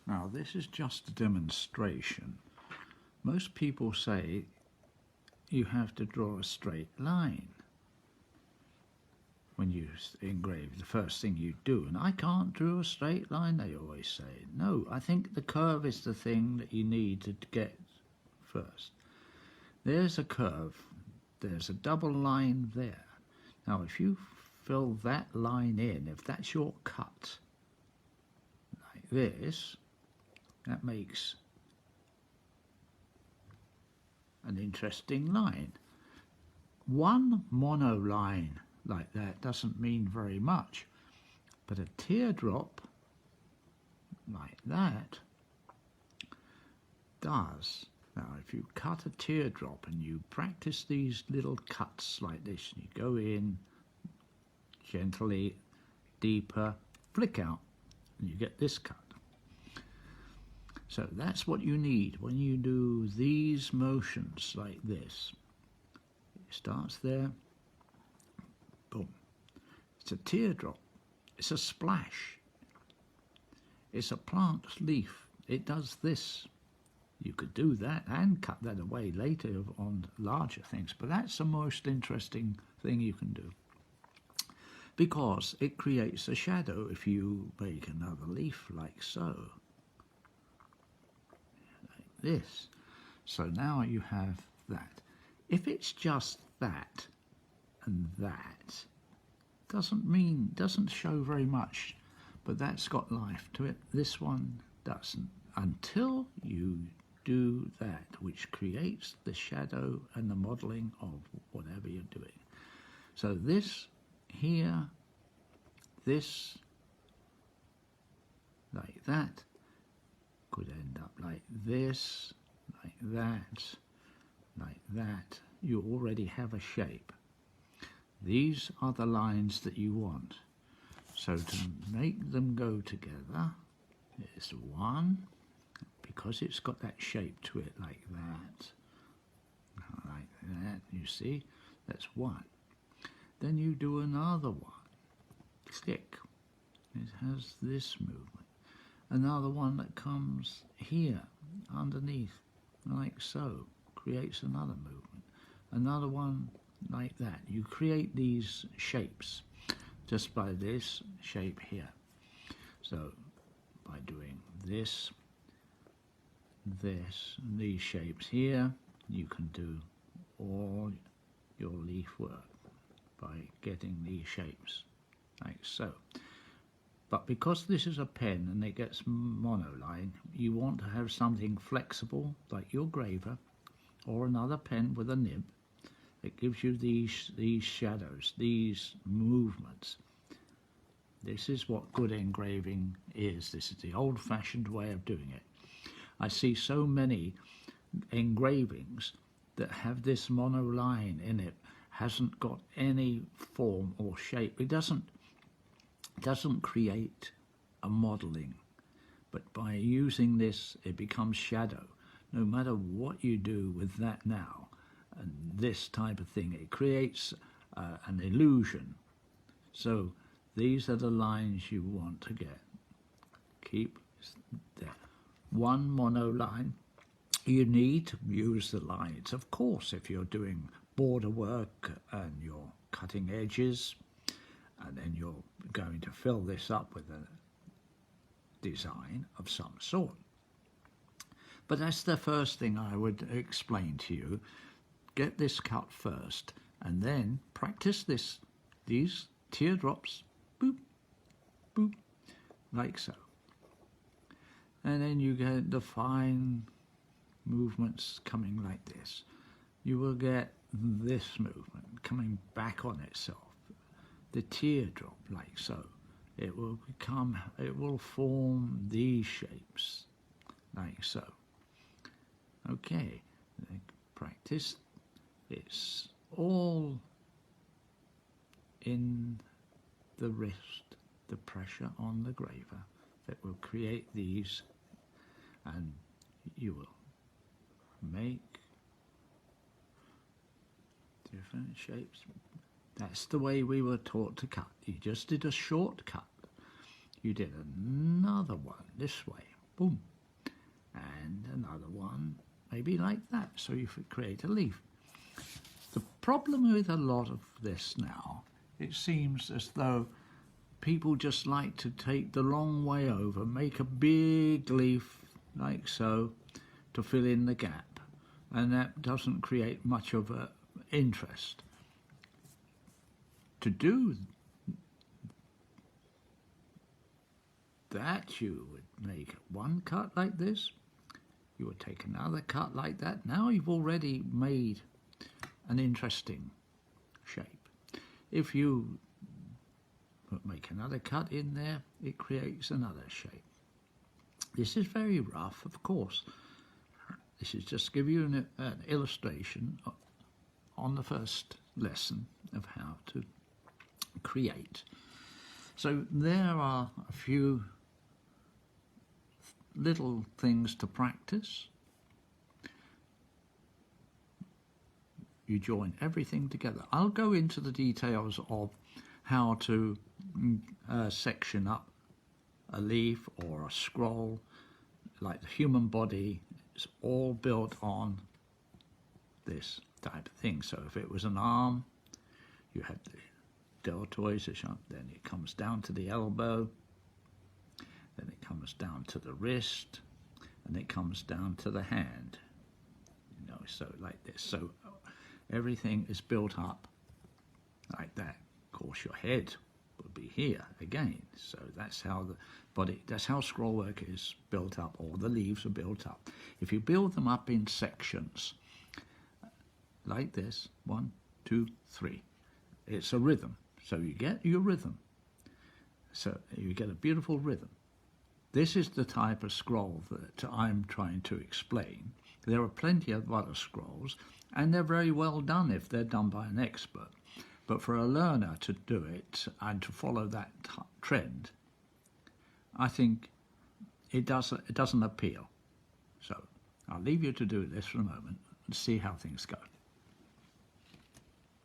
Now this is just a demonstration. Most people say you have to draw a straight line when you engrave, the first thing you do. And I can't draw a straight line, they always say. No, I think the curve is the thing that you need to get first. There's a curve, there's a double line there. Now if you fill that line in, if that's your cut, like this, that makes an interesting line. One monoline like that doesn't mean very much, but a teardrop like that does. Now if you cut a teardrop and you practice these little cuts like this, and you go in gently, deeper, flick out, and you get this cut. So that's what you need when you do these motions like this. It starts there, boom. It's a teardrop, it's a splash, it's a plant leaf. It does this. You could do that and cut that away later on larger things, but that's the most interesting thing you can do, because it creates a shadow if you make another leaf like so, like this. So now you have that. If it's just that and that, doesn't show very much, but that's got life to it. This one doesn't, until you do that, which creates the shadow and the modelling of whatever you're doing. So this here, this like that, could end up like this, like that, like that. You already have a shape. These are the lines that you want. So to make them go together, there's one, because it's got that shape to it like that, you see, that's one. Then you do another one, click, it has this movement. Another one that comes here, underneath, like so, creates another movement. Another one like that. You create these shapes just by this shape here. So by doing this, this, and these shapes here, you can do all your leaf work by getting these shapes like so. But because this is a pen and it gets monoline, you want to have something flexible like your graver or another pen with a nib that gives you these shadows, these movements. This is what good engraving is. This is the old-fashioned way of doing it. I see so many engravings that have this monoline in it, hasn't got any form or shape. It doesn't create a modelling, but by using this it becomes shadow. No matter what you do with that now, and this type of thing, it creates an illusion. So these are the lines you want to get. Keep there. One monoline. You need to use the lines, of course, if you're doing border work and you're cutting edges, and then you're going to fill this up with a design of some sort. But that's the first thing I would explain to you. Get this cut first, and then practice these teardrops, boop, boop, like so. And then you get the fine movements coming like this. You will get this movement coming back on itself. The teardrop like so. It will form these shapes like so. Okay, practice. It's all in the wrist, the pressure on the graver that will create these, and you will make different shapes. That's the way we were taught to cut. You just did a shortcut. You did another one this way. boom, and another one maybe like that, so you create a leaf. The problem with a lot of this now, it seems as though people just like to take the long way over, make a big leaf like so to fill in the gap, and that doesn't create much of an interest. To do that, you would make one cut like this, you would take another cut like that. Now you've already made an interesting shape. If you make another cut in there, it creates another shape. This is very rough, of course. This is just to give you an illustration on the first lesson of how to create. So there are a few little things to practice. You join everything together. I'll go into the details of how to section up a leaf or a scroll. Like the human body is all built on this type of thing. So if it was an arm, you had the deltoids, then it comes down to the elbow, then it comes down to the wrist, and it comes down to the hand. You know, so like this. So everything is built up like that. Of course, your head would be here again. So that's how the body, that's how scrollwork is built up, or the leaves are built up. If you build them up in sections like this, 1, 2, 3, it's a rhythm. So you get your rhythm. So you get a beautiful rhythm. This is the type of scroll that I'm trying to explain. There are plenty of other scrolls, and they're very well done if they're done by an expert. But for a learner to do it and to follow that trend, I think it doesn't appeal. So I'll leave you to do this for a moment and see how things go.